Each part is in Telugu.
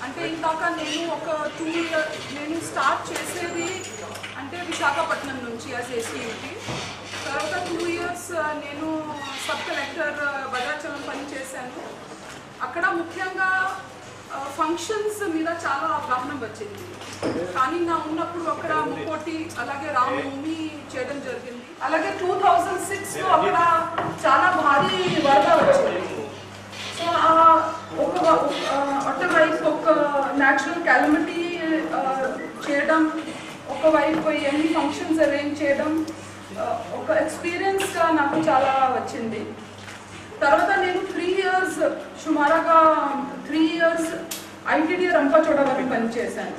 అంటే ఇందాక నేను ఒక 2 ఇయర్స్ నేను స్టార్ట్ చేసేది అంటే విశాఖపట్నం నుంచి యాజ్ ఏసీయూటీ. తర్వాత 2 ఇయర్స్ నేను సబ్ కలెక్టర్ భద్రాచలం పని చేశాను. అక్కడ ముఖ్యంగా ఫంక్షన్స్ మీద చాలా అవగాహన వచ్చింది. కానీ నా ఉన్నప్పుడు అక్కడ ముక్కోటి అలాగే రామనవమి చేయడం జరిగింది. అలాగే 2006లో అక్కడ చాలా భారీ వరద వచ్చింది. సో ఒకవైపు ఒక న్యాచురల్ క్యాలమిటీ చేయడం, ఒకవైపు ఎన్ని ఫంక్షన్స్ అరేంజ్ చేయడం ఒక ఎక్స్పీరియన్స్గా నాకు చాలా వచ్చింది. తర్వాత నేను 3 ఇయర్స్ సుమారుగా 3 ఇయర్స్ ఐటీడీ రంపచోడవరం పనిచేశాను.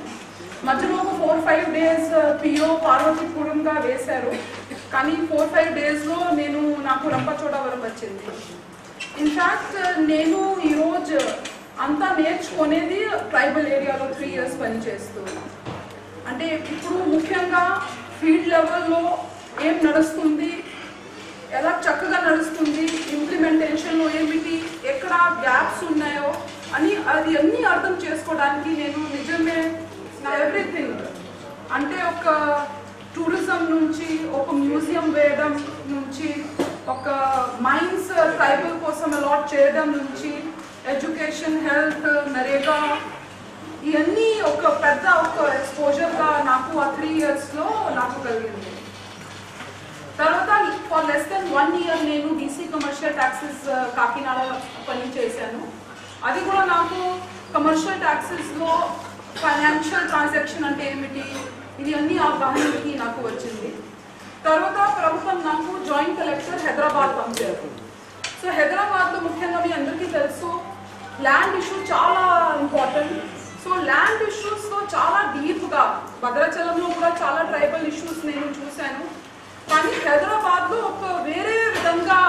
మధ్యలో ఒక 4-5 డేస్ పిఓ పార్వతీపురంగా వేశారు. కానీ 4-5 డేస్లో నాకు రంపచోడవరం వచ్చింది. ఇన్ఫ్యాక్ట్ నేను ఈరోజు అంతా నేర్చుకునేది ట్రైబల్ ఏరియాలో 3 ఇయర్స్ పనిచేస్తూ. అంటే ఇప్పుడు ముఖ్యంగా ఫీల్డ్ లెవెల్లో ఏం నడుస్తుంది, ఎలా చక్కగా నడుస్తుంది, ఇంప్లిమెంటేషన్లో ఏమిటి, ఎక్కడ గ్యాప్స్ ఉన్నాయో అని అది అన్నీ అర్థం చేసుకోవడానికి నేను నిజమే ఎవ్రీథింగ్ అంటే ఒక టూరిజం నుంచి, ఒక మ్యూజియం వేయడం నుంచి, ఒక మైన్స్ ట్రైబల్ కోసం అలాట్ చేయడం నుంచి, ఎడ్యుకేషన్, హెల్త్, నరేగా ఇవన్నీ ఒక పెద్ద ఎక్స్పోజర్గా నాకు ఆ 3 ఇయర్స్లో నాకు కలిగింది. తర్వాత ఫర్ లెస్ దెన్ 1 ఇయర్ నేను డీసీ కమర్షియల్ ట్యాక్సెస్ కాకినాడ పని చేశాను. అది కూడా నాకు కమర్షియల్ ట్యాక్సెస్లో ఫైనాన్షియల్ ట్రాన్సాక్షన్ అంటే ఏమిటి ఇది అన్ని అవగాహనకి నాకు వచ్చింది. తర్వాత ప్రభుత్వం నాకు జాయింట్ కలెక్టర్ హైదరాబాద్ పంపారు. సో హైదరాబాద్లో ముఖ్యంగా మీ అందరికీ తెలుసు ల్యాండ్ ఇష్యూ చాలా ఇంపార్టెంట్. సో ల్యాండ్ ఇష్యూస్లో చాలా డీప్గా భద్రాచలంలో కూడా చాలా ట్రైబల్ ఇష్యూస్ నేను చూశాను. కానీ హైదరాబాద్లో ఒక వేరే విధంగా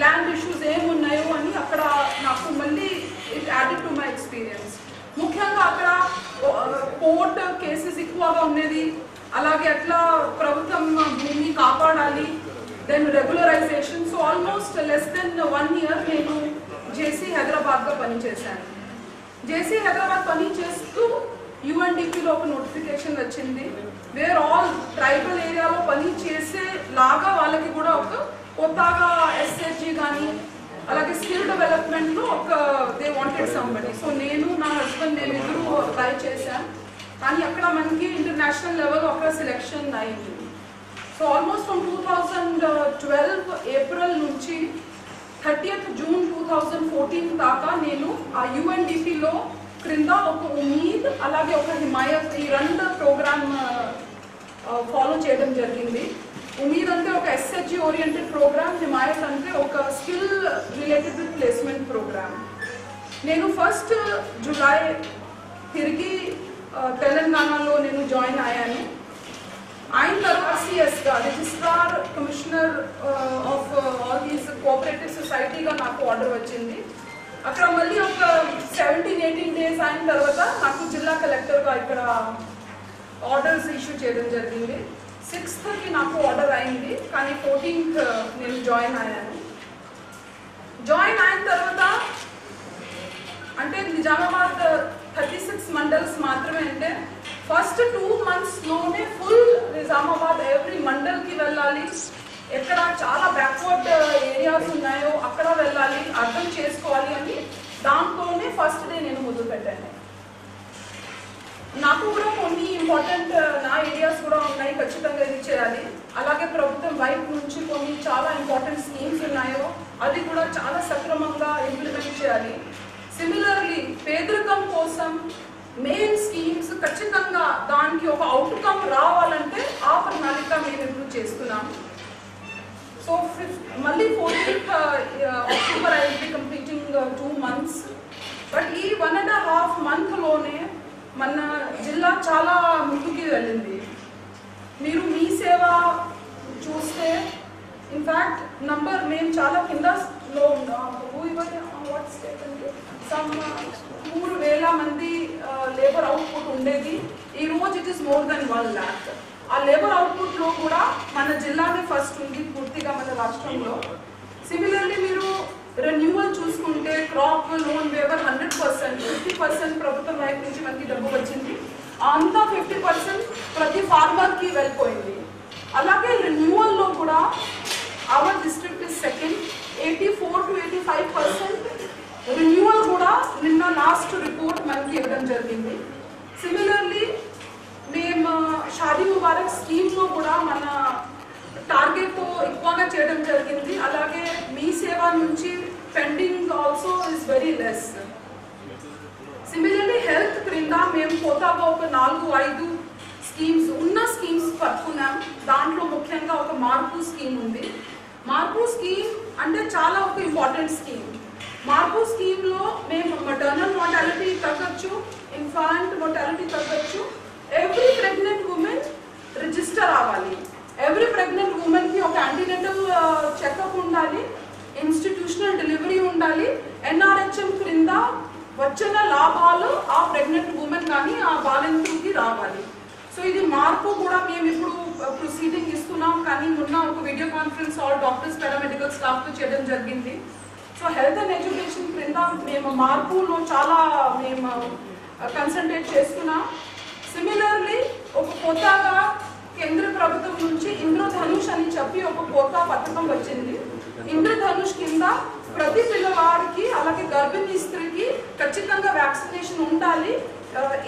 ల్యాండ్ ఇష్యూస్ ఏమున్నాయో అని అక్కడ నాకు మళ్ళీ it added to my experience. ముఖ్యంగా అక్కడ కోర్ట్ కేసెస్ ఎక్కువగా ఉండేది. అలాగే అట్లా ప్రభుత్వం భూమిని కాపాడాలి, then regularisation. So almost less than 1 year నేను జేసీ హైదరాబాద్లో పనిచేశాను. జేసీ హైదరాబాద్ పని చేస్తూ యుఎన్డిపిలో ఒక నోటిఫికేషన్ వచ్చింది. వేర్ ఆల్ ట్రైబల్ ఏరియాలో పని చేసే లాగా వాళ్ళకి కూడా ఒక కొత్తగా ఎస్హెచ్జి కానీ అలాగే స్కిల్ డెవలప్మెంట్లో ఒక దే వాంటెడ్ సంబడి. సో నేను నా హస్బెండ్ నేను ఇద్దరు ట్రై చేశాను. కానీ అక్కడ మనకి ఇంటర్నేషనల్ లెవెల్ అక్కడ సెలెక్షన్ అయింది. సో ఆల్మోస్ట్ ఫ్రమ్ 2012 ఏప్రిల్ నుంచి 30th జూన్ 2014 దాకా నేను ఆ యుఎన్డిపిలో క్రింద ఒక ఉమీద్ అలాగే ఒక హిమాయత్ ఈ 2 ప్రోగ్రామ్ ఫాలో చేయడం జరిగింది. ఉమీద్ అంటే ఒక ఎస్హెచ్జి ఓరియంటెడ్ ప్రోగ్రామ్, హిమాయత్ అంటే ఒక స్కిల్ రిలేటెడ్ ప్లేస్మెంట్ ప్రోగ్రామ్. నేను 1 జూలై తిరిగి తెలంగాణలో నేను జాయిన్ అయ్యాను. అయిన తర్వాత సిఎస్గా registrar commissioner of all these cooperative సొసైటీగా నాకు ఆర్డర్ వచ్చింది. అక్కడ మళ్ళీ ఒక 17-18 డేస్ అయిన తర్వాత నాకు జిల్లా కలెక్టర్గా ఇక్కడ ఆర్డర్స్ ఇష్యూ చేయడం జరిగింది. 6th నాకు ఆర్డర్ అయింది, కానీ 14th నేను జాయిన్ అయ్యాను. జాయిన్ అయిన తర్వాత అంటే నిజామాబాద్ 36 మండల్స్ మాత్రమే. అంటే ఫస్ట్ 2 monthsలోనే ఫుల్ నిజామాబాద్ ఎవ్రీ మండల్కి వెళ్ళాలి. ఎక్కడ చాలా బ్యాక్వర్డ్ ఏరియాస్ ఉన్నాయో అక్కడ వెళ్ళాలి, అర్థం చేసుకోవాలి అని దాంతోనే ఫస్ట్ డే నేను మొదలుపెట్టాను. నాకు కూడా కొన్ని ఇంపార్టెంట్ నా ఏరియాస్ కూడా ఉన్నాయి, ఖచ్చితంగా ఇది చేయాలి. అలాగే ప్రభుత్వం వైపు నుంచి కొన్ని చాలా ఇంపార్టెంట్ స్కీమ్స్ ఉన్నాయో అది కూడా చాలా సక్రమంగా ఇంప్లిమెంట్ చేయాలి. సిమిలర్లీ పేదరికం కోసం మెయిన్ స్కీమ్స్ ఖచ్చితంగా దానికి ఒక అవుట్కమ్ రావాలంటే ఆ ప్రణాళిక మేము ఇప్పుడు చేస్తున్నాం. సో మళ్ళీ 14th October I will be completing 2 months. But ఈ 1.5 monthలోనే మన జిల్లా చాలా ముందుకి వెళ్ళింది. మీరు మీ సేవ చూస్తే ఇన్ఫ్యాక్ట్ నంబర్ మేము చాలా కిందలో ఉన్నాం. 3,000 మంది లేబర్ అవుట్పుట్ ఉండేది. ఈరోజు it is more than 1 lakh. ఆ లేబర్ అవుట్పుట్లో కూడా మన జిల్లానే ఫస్ట్ ఉంది పూర్తిగా మన రాష్ట్రంలో. సిమిలర్లీ మీరు రెన్యూవల్ చూసుకుంటే క్రాప్ లోన్ వేవర్ 100%, 50% ప్రభుత్వం వైపు నుంచి మనకి డబ్బు వచ్చింది. అంతా 50% ప్రతి ఫార్మర్కి వెళ్ళిపోయింది. అలాగే రెన్యూవల్లో కూడా our district is second, 84 to 85% renewal కూడా నిన్న లాస్ట్ రిపోర్ట్ మనకి ఇవ్వడం జరిగింది. సిమిలర్లీ మేము షాదీ ముబారక్ స్కీమ్లో కూడా మన టార్గెట్ ఎక్కువగా చేయడం జరిగింది. అలాగే మీ సేవ నుంచి pending also is very less. Similarly health క్రింద మేము కొత్తగా ఒక 4-5 స్కీమ్స్ స్కీమ్స్ పట్టుకున్నాం. దాంట్లో ముఖ్యంగా ఒక మార్పు స్కీమ్ ఉంది. మార్పు స్కీమ్ అంటే చాలా ఒక ఇంపార్టెంట్ స్కీమ్. మార్పు స్కీమ్లో మేము మటర్నల్ మోర్టాలిటీ తగ్గచ్చు, ఇన్ఫాంట్ మోర్టాలిటీ తగ్గచ్చు. ఎవ్రీ ప్రెగ్నెంట్ ఉమెన్ రిజిస్టర్ అవ్వాలి. ఎవ్రీ ప్రెగ్నెంట్ ఉమెన్కి ఒక యాంటీనేటల్ చెకప్ ఉండాలి, ఇన్స్టిట్యూషనల్ డెలివరీ ఉండాలి. NRHM క్రింద వచ్చిన లాభాలు ఆ ప్రెగ్నెంట్ ఉమెన్ కానీ ఆ బాలింతకి రావాలి. సో ఇది మార్పు కూడా మేము ఇప్పుడు ప్రొసీడింగ్ ఇస్తున్నాం. కానీ మొన్న ఒక video conference all doctors paramedical స్టాఫ్తో చేయడం జరిగింది. సో హెల్త్ అండ్ ఎడ్యుకేషన్ క్రింద మేము మార్పులో చాలా మేము కన్సంట్రేట్ చేస్తున్నాం. సిమిలర్లీ ఒక కొత్తగా కేంద్ర ప్రభుత్వం నుంచి ఇంద్రధనుష్ అని చెప్పి ఒక కొత్త పథకం వచ్చింది. ఇంద్రధనుష్ కింద ప్రతి పిల్లవాడికి అలాగే గర్భిణీ స్త్రీకి ఖచ్చితంగా వ్యాక్సినేషన్ ఉండాలి.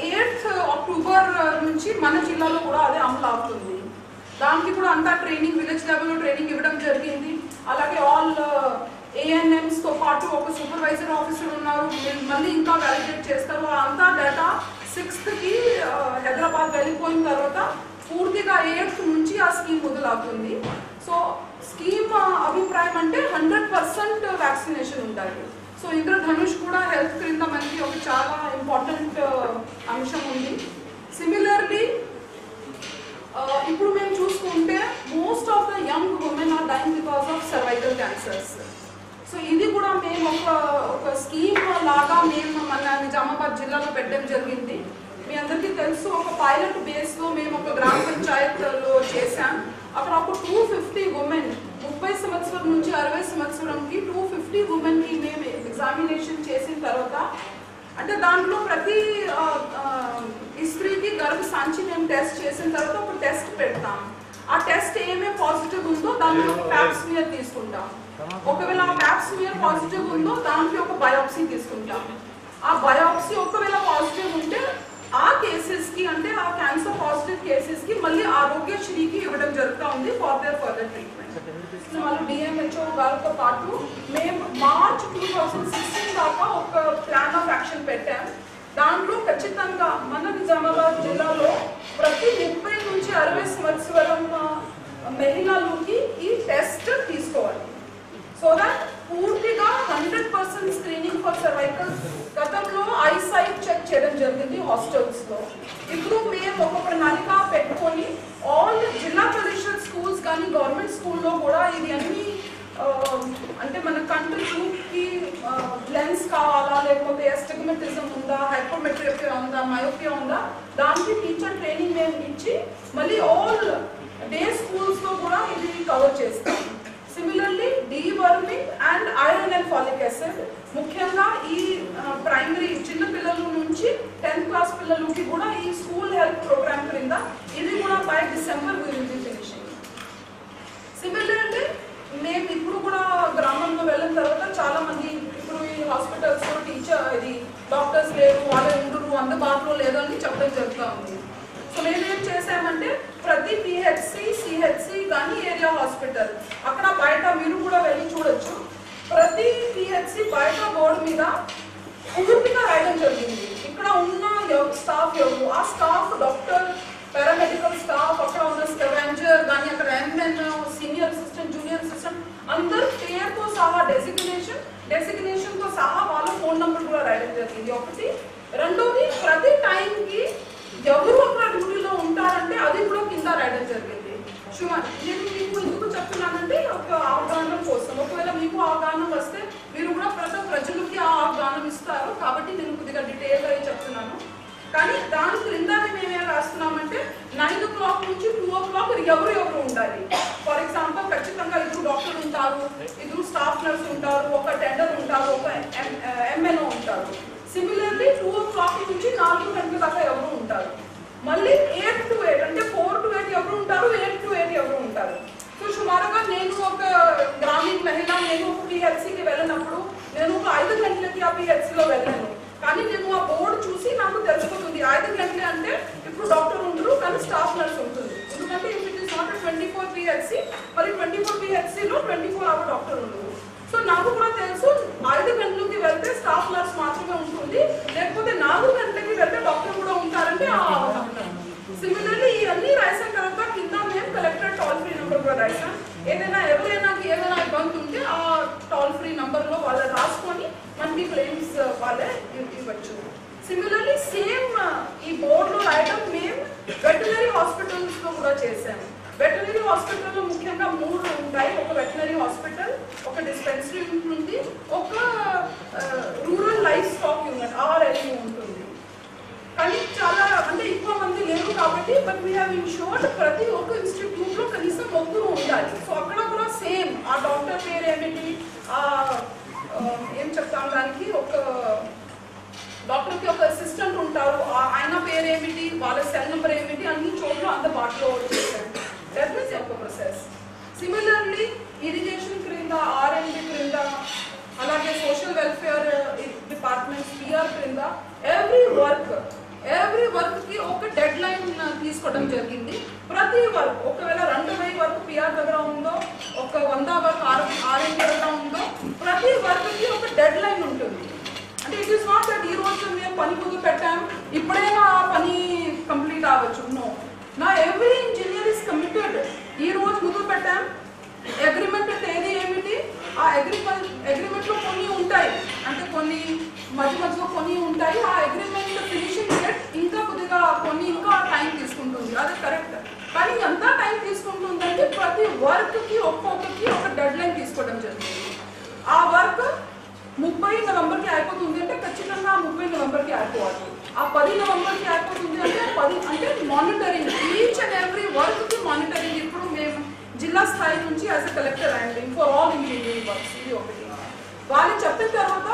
8th అక్టోబర్ నుంచి మన జిల్లాలో కూడా అదే అమలు అవుతుంది. దానికి కూడా అంతా ట్రైనింగ్ విలేజ్ లెవెల్లో ట్రైనింగ్ ఇవ్వడం జరిగింది. అలాగే ఆల్ ANMస్తో పాటు ఒక సూపర్వైజర్ ఆఫీసర్ ఉన్నారు, మళ్ళీ ఇంకా వ్యాలిడేట్ చేస్తారు. అంతా డేటా 6th హైదరాబాద్ వెళ్ళిపోయిన తర్వాత పూర్తిగా 8th నుంచి ఆ స్కీమ్ మొదలవుతుంది. సో స్కీమ్ అభిప్రాయం అంటే 100% వ్యాక్సినేషన్ ఉండాలి. సో ఇంద్రధనుష్ కూడా హెల్త్ క్రింద మనకి ఒక చాలా ఇంపార్టెంట్ అంశం ఉంది. సిమిలర్లీ ఇప్పుడు మేము చూసుకుంటే most of the young women are dying because of cervical cancers. So ఇది కూడా మేము ఒక స్కీమ్ లాగా మేము మన నిజామాబాద్ జిల్లాలో పెట్టడం జరిగింది. మీ అందరికీ తెలుసు ఒక పైలట్ బేస్లో మేము ఒక గ్రామ పంచాయత్లో చేశాం. అక్కడ ఒక 250 ఉమెన్ 30 సంవత్సరం నుంచి 60 సంవత్సరంకి 250 ఉమెన్కి మేము ఎగ్జామినేషన్ చేసిన తర్వాత అంటే దాంట్లో ప్రతి స్త్రీకి గర్భ సంచి మేము టెస్ట్ చేసిన తర్వాత ఒక టెస్ట్ పెడతాం. ఆ టెస్ట్ ఏమేమి పాజిటివ్ ఉందో దాంట్లో ఒక ప్యాప్ స్మియర్ తీసుకుంటాం. ఒకవేళ ఆ ప్యాప్ స్మియర్ పాజిటివ్ ఉందో దాంట్లో ఒక బయాప్సీ తీసుకుంటాం. ఆ బయాప్సీ ఒకవేళ పాజిటివ్ ఉంటే ఆ కేసెస్కి అంటే ఆ క్యాన్సర్ పాజిటివ్ కేసెస్కి మళ్ళీ ఆరోగ్యశ్రీకి ఇవ్వడం జరుగుతూ ఉంది ఫర్ దేర్ ఫర్దర్ ట్రీట్మెంట్. మళ్ళీ DMHO గారితో పాటు మేము మార్చ్ 2016 దాకా ఒక ప్లాన్ ఆఫ్ యాక్షన్ పెట్టాం. దాంట్లో ఖచ్చితంగా మన నిజామాబాద్ జిల్లాలో ప్రతి 30 నుంచి 60 సంవత్సరం మహిళలకి ఈ టెస్ట్ తీసుకోవాలి. సో దట్ పూర్తిగా 100% స్క్రీనింగ్ ఫర్ సర్వైకల్. గతంలో ఐసైట్ చెక్ చేయడం జరిగింది హాస్టల్స్లో. ఇప్పుడు మేము ఒక ప్రణాళిక పెట్టుకొని ఆల్ జిల్లా పరిషత్ స్కూల్స్ కానీ గవర్నమెంట్ స్కూల్లో కూడా ఇది అన్ని అంటే మన కంట్రీ గ్రూప్కి లెన్స్ కావాలా లేకపోతే ఎస్టిగ్మటిజం ఉందా, హైపోమెట్రిపియా ఉందా, మయోపియా ఉందా, దానికి టీచర్ ట్రైనింగ్ మేము ఇచ్చి మళ్ళీ ఆల్ డే స్కూల్స్లో కూడా ఇది కవర్ చేస్తాం. Similarly deworming and iron and phallic acid ముఖ్యంగా ఈ ప్రైమరీ చిన్న పిల్లల నుంచి 10th క్లాస్ పిల్లలకి కూడా ఈ స్కూల్ హెల్త్ ప్రోగ్రామ్ క్రింద ఇది కూడా by December we will be finishing. Similarly మేము ఇప్పుడు కూడా గ్రామంలో వెళ్ళిన తర్వాత చాలా మంది ఇప్పుడు ఈ హాస్పిటల్స్లో ఇది డాక్టర్స్ లేరు, వాళ్ళే ఉండరు, అందుబాటులో లేదు అని చెప్పడం జరుగుతూ ఉంది. సో మేమేం చేసామంటే ప్రతి PHC, CHC కానీ ఏరియా హాస్పిటల్ అక్కడ బయట మీరు కూడా వెళ్ళి చూడొచ్చు. ప్రతి PHC బయట బోర్డు మీద పూర్తిగా రాయడం జరిగింది ఇక్కడ ఉన్న స్టాఫ్ ఎవరు, ఆ స్టాఫ్ డాక్టర్, పారామెడికల్ స్టాఫ్, అక్కడ ఉన్న స్కావెంజర్ కానీ అక్కడ MN, senior assistant, junior assistant అందరు పేరుతో సహా డెసిగ్నేషన్తో సహా వాళ్ళ ఫోన్ నెంబర్ కూడా రాయడం జరిగింది. ఒకటి. రెండోది ప్రతి టైంకి ఎవరు అక్కడ డ్యూటీలో ఉంటారంటే అది కూడా కింద రాయడం జరిగింది. నేను మీకు ఎందుకు చెప్తున్నానంటే ఒక అవగాహన కోసం. ఒకవేళ మీకు అవగాహన వస్తే మీరు కూడా ప్రజలకి ఆ అవగాహన ఇస్తారు కాబట్టి నేను కొద్దిగా డీటెయిల్గా చెప్తున్నాను. కానీ దాని క్రిందనే మేమేం రాస్తున్నామంటే 9 o'clock నుంచి 2 o'clock ఎవరు ఉండాలి. ఇద్దరు స్టాఫ్ నర్స్ ఉంటారు, ఒక టెండర్ ఉంటారు, ఒక ఎంఎన్ఓ ఉంటారు. సిమిలర్లీ 2 o'clock నుంచి 4 గంటల దాకా ఎవరు ఉంటారు. మళ్ళీ 8 to 8 అంటే 4 to 8 ఎవరు ఉంటారు, 8 to 8 ఎవరు ఉంటారు. సో సుమారుగా నేను ఒక గ్రామీణ మహిళ, నేను ఒక పిహెచ్సికి వెళ్ళినప్పుడు నేను ఒక 5 గంటలకి ఆ పిహెచ్సిలో వెళ్ళాను. కానీ నేను ఆ బోర్డు చూసి నాకు తెలిసిపోతుంది 5 గంటలే అంటే ఇప్పుడు డాక్టర్ ఉండరు కానీ స్టాఫ్ నర్స్ ఉంటుంది. ఎందుకంటే if it is not 24 PHC, మరి 24 పిహెచ్సిలో 24 అవర్ డాక్టర్ ఉండరు. సో నాకు కూడా తెలుసు 5 గంటలకి వెళ్తే స్టాఫ్ నర్స్ మాత్రమే ఉంటుంది, లేకపోతే 4 గంటలకి వెళ్తే డాక్టర్ కూడా ఉంటారంటే ఆ అవగాహన. సిమిలర్లీ ఇవన్నీ రాసాం తర్వాత కింద మేము కలెక్టర్ టోల్ ఫ్రీ నెంబర్ కూడా రాసాం. ఏదైనా ఏదైనా ఇబ్బంది ఉంటే ఆ టోల్ ఫ్రీ నెంబర్లో వాళ్ళు రాసుకొని మనకి క్లెయిమ్స్ వాళ్ళే ఇవ్వచ్చు. సిమిలర్లీ సేమ్ ఈ బోర్డులో రాయడం మేము వెటనరీ హాస్పిటల్స్లో కూడా చేశాము. వెటనరీ హాస్పిటల్లో ముఖ్యంగా 3 ఉంటాయి. ఒక వెటనరీ హాస్పిటల్, ఒక డిస్పెన్సరీ ఉంటుంది, ఒక rural life stock unit RLU ఉంటుంది. కానీ చాలా అంటే ఎక్కువ మంది లేరు కాబట్టి బట్ వీ హ్యావ్ ఇన్షూర్డ్ ప్రతి ఒక్క ఇన్స్టిట్యూట్లో కనీసం 1 ఉండాలి. సో అక్కడ కూడా సేమ్ ఆ డాక్టర్ పేరు ఏమిటి, ఏం చెప్తాం దానికి, ఒక డాక్టర్కి ఒక అసిస్టెంట్ ఉంటారు, ఆయన పేరు ఏమిటి, వాళ్ళ సెల్ నెంబర్ ఏమిటి, అన్ని చోట్ల అందుబాటులో వచ్చేసారు. దట్ మీన్స్ ఒక ప్రాసెస్. సిమిలర్లీ ఇరిగేషన్ క్రింద, R&D క్రింద, అలాగే సోషల్ వెల్ఫేర్ డిపార్ట్మెంట్ PR క్రింద ఎవ్రీ వర్క్కి ఒక డెడ్ లైన్ తీసుకోవడం జరిగింది. ప్రతి వర్క్ ఒకవేళ 2,000 వర్క్ PR దగ్గర ఉందో, ఒక 100 వర్క్ R&D దగ్గర ఉందో, ప్రతి వర్క్కి ఒక డెడ్ లైన్ ఉంటుంది. అంటే ఇట్ ఈస్ నాట్ దట్ ఈ రోజు మేము పని మొదలు పెట్టాం ఇప్పుడే నా పని కంప్లీట్ అవ్వచ్చు. నో, నా ఎవ్రీ ఇంజనీర్ ఇస్ కమిటెడ్. ఈ రోజు మొదలు పెట్టాం, అగ్రిమెంట్ తేదీ ఏమిటి, ఆ అగ్రిమెంట్లో కొన్ని ఉంటాయి, అంటే కొన్ని మధ్యలో కొన్ని ఉంటాయి. ఆ అగ్రిమెంట్ ఫినిషింగ్ డేట్ ఇంకా కొద్దిగా కొన్ని ఇంకా టైం తీసుకుంటుంది, అది కరెక్ట్. కానీ ఎంత టైం తీసుకుంటుందంటే ప్రతి వర్క్కి ఒక్కొక్కరికి ఒక డెడ్ లైన్ తీసుకోవడం జరిగింది. ఆ వర్క్ 30 నవంబర్కి అయిపోతుంది అంటే ఖచ్చితంగా 30 నవంబర్కి అయిపోవాలి. ఆ 10 నవంబర్కి అయిపోతుంది అంటే 10 అంటే మానిటరింగ్, ఈచ్ అండ్ ఎవ్రీ వర్క్కి మానిటరింగ్. ఇప్పుడు మేము జిల్లా స్థాయి నుంచి as a collector handling for all engineering works, ఇది ఒకటి. వాళ్ళు చెప్పిన తర్వాత